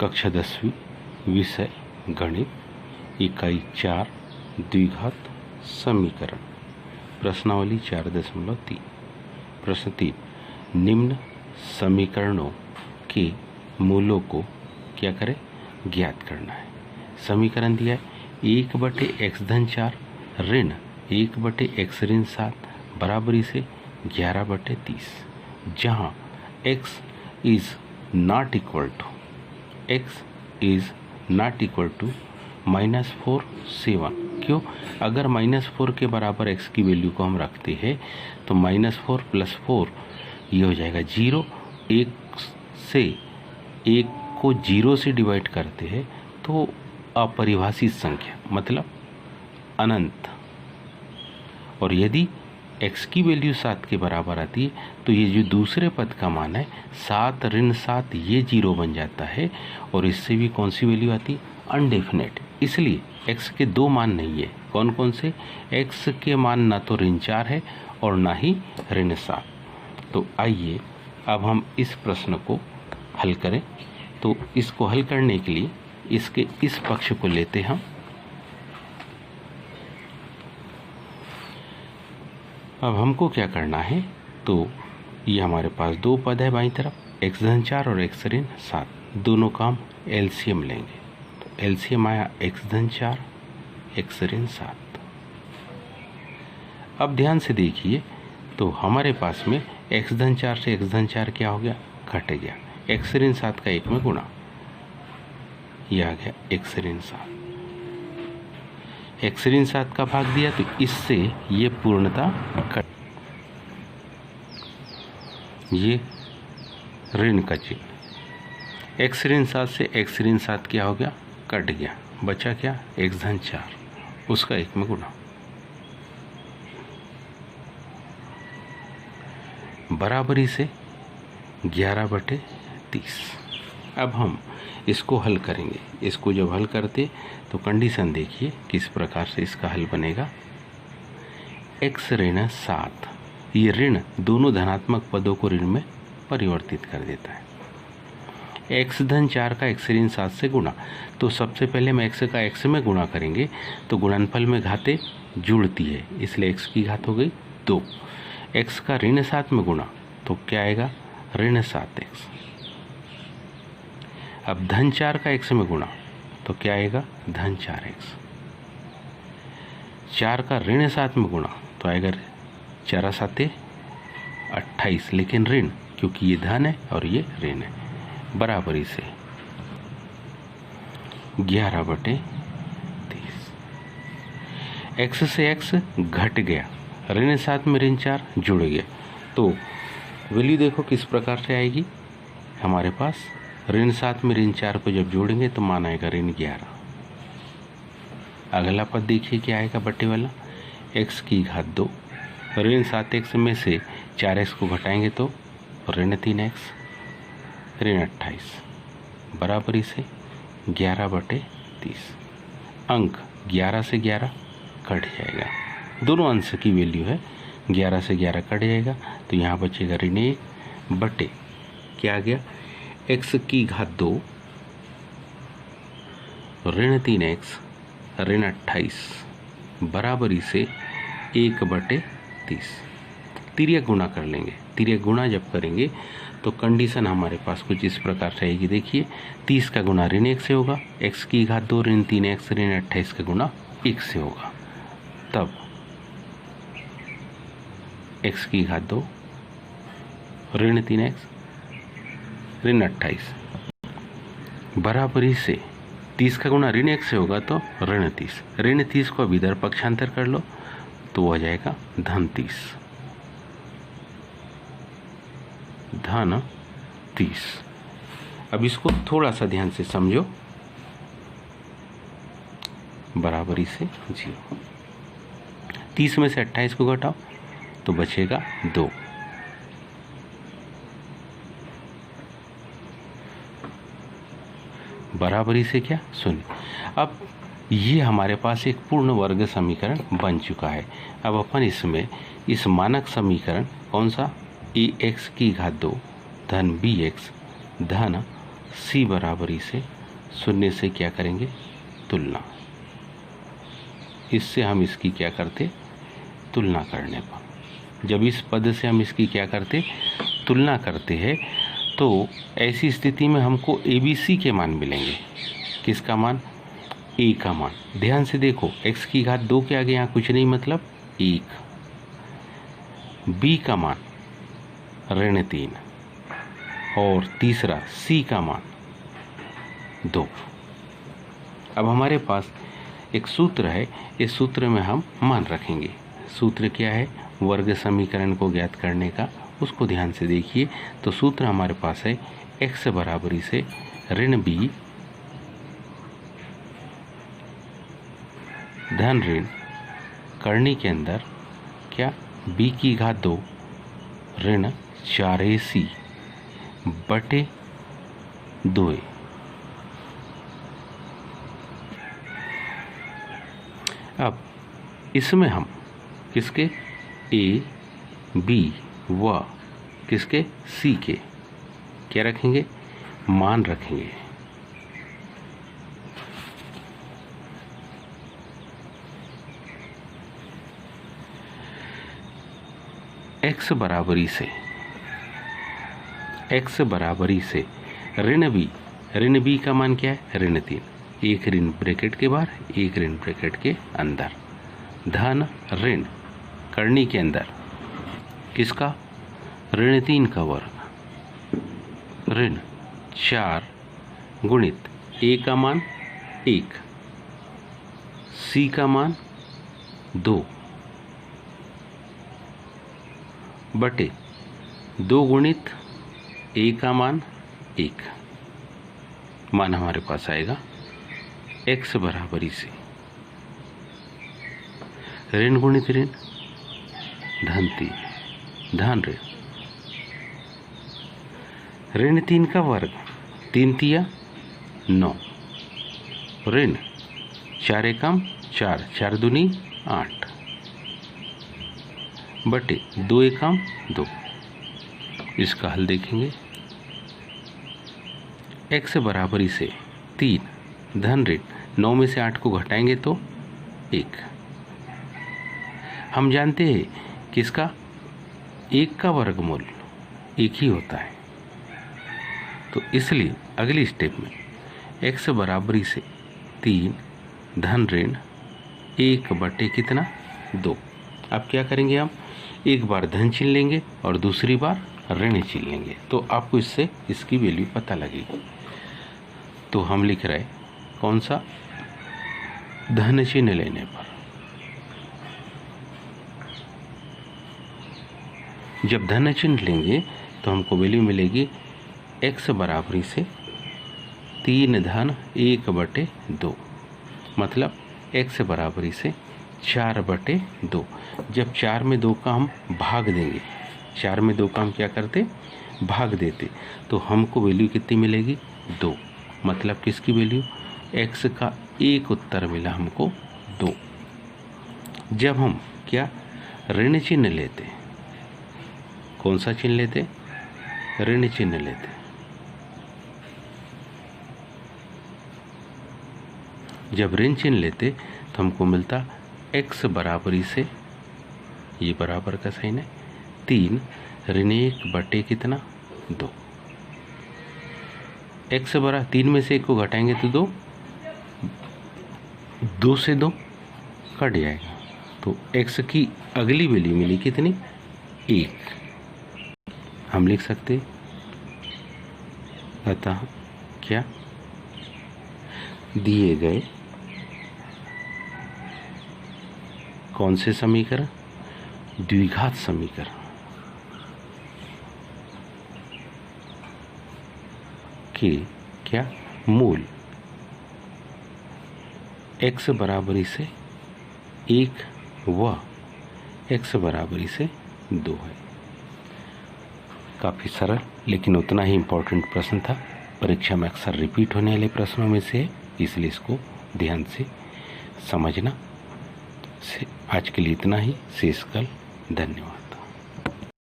कक्षा 10वीं, विषय गणित, इकाई 4, द्विघात समीकरण, प्रश्नावली 4.3। प्रश्न 3, निम्न समीकरणों के मूलों को क्या करें, ज्ञात करना है। समीकरण दिया है 1/x-4 ऋण 1/x-7 बराबरी से 11/30, जहाँ x is not equal to -4 7। क्यों? अगर -4 के बराबर x की वैल्यू को हम रखते हैं तो -4 + 4 ये हो जाएगा 0। 1 से 1 को 0 से डिवाइड करते हैं तो अपरिभाषित संख्या मतलब अनंत, और यदि x की वैल्यू 7 के बराबर आती है तो ये जो दूसरे पद का मान है 7 ऋण 7 ये 0 बन जाता है, और इससे भी कौन सी वैल्यू आती है, अनडेफिनेट। इसलिए x के दो मान नहीं है। कौन कौन से? x के मान ना तो ऋण 4 है और ना ही ऋण 7। तो आइए अब हम इस प्रश्न को हल करें। तो इसको हल करने के लिए इसके इस पक्ष को लेते हम। अब हमको क्या करना है, तो ये हमारे पास दो पद है बाईं तरफ, x-4 और x-7, दोनों काम एलसीएम लेंगे। तो एलसीएम आया x-4 x-7। अब ध्यान से देखिए, तो हमारे पास में x-4 से x-4 क्या हो गया, घट गया। x-7 का 1 में गुणा, ये आ गया x-7। x-7 का भाग दिया तो इससे ये पूर्णता कट, ये ऋण का चिन्ह, x-7 से x-7 क्या हो गया, कट गया। बचा क्या, x-4, उसका 1 में गुणा, बराबरी से 11/30। अब हम इसको हल करेंगे। इसको जब हल करते तो कंडीशन देखिए किस प्रकार से इसका हल बनेगा। x-7, ये ऋण दोनों धनात्मक पदों को ऋण में परिवर्तित कर देता है। x-4 का x-7 से गुणा, तो सबसे पहले हम x का x में गुणा करेंगे तो गुणनफल में घातें जुड़ती है, इसलिए x की घात हो गई 2। x का ऋण 7 में गुणा तो क्या आएगा, ऋण 7x। अब धन 4 का x में गुणा तो क्या आएगा, धन 4x। 4 का ऋण 7 में गुणा तो आएगा 4 7 28, लेकिन ऋण, क्योंकि ये धन है और ये ऋण है, बराबरी से 11/30। x से x घट गया, ऋण 7 में ऋण 4 जुड़ गया, तो वैल्यू देखो किस प्रकार से आएगी हमारे पास। ऋण 7 में ऋण 4 को जब जोड़ेंगे तो मान आएगा ऋण 11। अगला पद देखिए क्या आएगा, बट्टे वाला, x की घात 2, ऋण 7x में से 4x को घटाएंगे तो ऋण 3x, ऋण 28, बराबरी से 11/30। अंक 11 से 11 कट जाएगा, दोनों अंश की वैल्यू है, 11 से 11 कट जाएगा तो यहाँ बचेगा ऋण 1 बटे क्या आ गया, x की घात 2 ऋण 3x ऋण 28 बराबरी से 1/30। तिर्यक गुणा कर लेंगे। तिर्यक गुणा जब करेंगे तो कंडीशन हमारे पास कुछ इस प्रकार से आएगी। देखिए 30 का गुणा ऋण 1 से होगा, x की घात 2 ऋण 3x ऋण 28 का गुणा 1 से होगा, तब x की घात 2 ऋण 3x ऋण 28 बराबरी से 30 का गुणा ऋण 1 से होगा तो ऋण 30। ऋण 30 को अब इधर पक्षांतर कर लो तो हो जाएगा धन 30, धन 30। अब इसको थोड़ा सा ध्यान से समझो, बराबरी से 0। 30 में से 28 को घटाओ तो बचेगा 2, बराबरी से क्या, 0। अब ये हमारे पास एक पूर्ण वर्ग समीकरण बन चुका है। अब अपन इसमें इस मानक समीकरण कौन सा, ax की घात 2 धन bx धन सी बराबरी से शून्य से क्या करेंगे, तुलना। इससे हम इसकी क्या करते, तुलना करने पर जब इस पद से हम इसकी क्या करते, तुलना करते हैं, तो ऐसी स्थिति में हमको ABC के मान मिलेंगे। किसका मान, A का मान। ध्यान से देखो, x की घात 2 के आगे यहाँ कुछ नहीं, मतलब 1। B का मान -3 और तीसरा C का मान 2। अब हमारे पास एक सूत्र है, इस सूत्र में हम मान रखेंगे। सूत्र क्या है, वर्ग समीकरण को ज्ञात करने का, उसको ध्यान से देखिए। तो सूत्र हमारे पास है x बराबरी से -b धन ऋण करनी के अंदर क्या, b की घात 2 ऋण 4ac बटे 2a। अब इसमें हम किसके, A, B व किसके, C के क्या रखेंगे, मान रखेंगे। x बराबरी से ऋण b का मान क्या है, -3। एक ऋण ब्रैकेट के बाहर, एक ऋण ब्रैकेट के अंदर, धन ऋण करनी के अंदर किसका, -3 का वर्ग ऋण 4 गुणित a का मान 1, c का मान 2 बटे 2 गुणित a का मान 1। मान हमारे पास आएगा x बराबरी से ऋण गुणित ऋण धन 3 धन ऋण 3 का वर्ग 3 तिया 9 ऋण 4 एकम 4 4 दूनी 8 बटे 2 एकम 2। इसका हल देखेंगे, x बराबरी से 3 धन ऋण 9 में से 8 को घटाएंगे तो 1। हम जानते हैं कि इसका 1 का वर्गमूल 1 ही होता है, तो इसलिए अगली स्टेप में x बराबरी से 3 धन ऋण 1 बटे कितना 2। अब क्या करेंगे, हम एक बार धन चिन्ह लेंगे और दूसरी बार ऋण चिन्ह लेंगे, तो आपको इससे इसकी वैल्यू पता लगेगी। तो हम लिख रहे कौन सा, धन चिन्ह लेने पर जब धन चिन्ह लेंगे तो हमको वैल्यू मिलेगी x बराबरी से 3 धन 1 बटे 2, मतलब x बराबरी से 4 बटे 2। जब 4 में 2 का हम भाग देंगे, 4 में 2 का हम क्या करते, भाग देते, तो हमको वैल्यू कितनी मिलेगी 2। मतलब किसकी वैल्यू, x का एक उत्तर मिला हमको 2। जब हम क्या ऋण चिन्ह लेते, कौन सा चिन्ह लेते, ऋण चिन्ह लेते, जब ऋण चिन्ह लेते तो हमको मिलता x बराबरी से, ये बराबर का साइन है, 3 ऋण 1 बटे कितना 2। x बराबर 3 में से 1 को घटाएंगे तो 2, 2 से 2 कट जाएगा, तो x की अगली वैल्यू मिली कितनी 1। हम लिख सकते, अतः क्या दिए गए कौन से समीकरण, द्विघात समीकरण के क्या मूल x बराबरी से 1 व x बराबरी से 2 है। काफ़ी सरल लेकिन उतना ही इम्पोर्टेंट प्रश्न था, परीक्षा में अक्सर रिपीट होने वाले प्रश्नों में से है, इसलिए इसको ध्यान से समझना। आज के लिए इतना ही, शेष कल। धन्यवाद।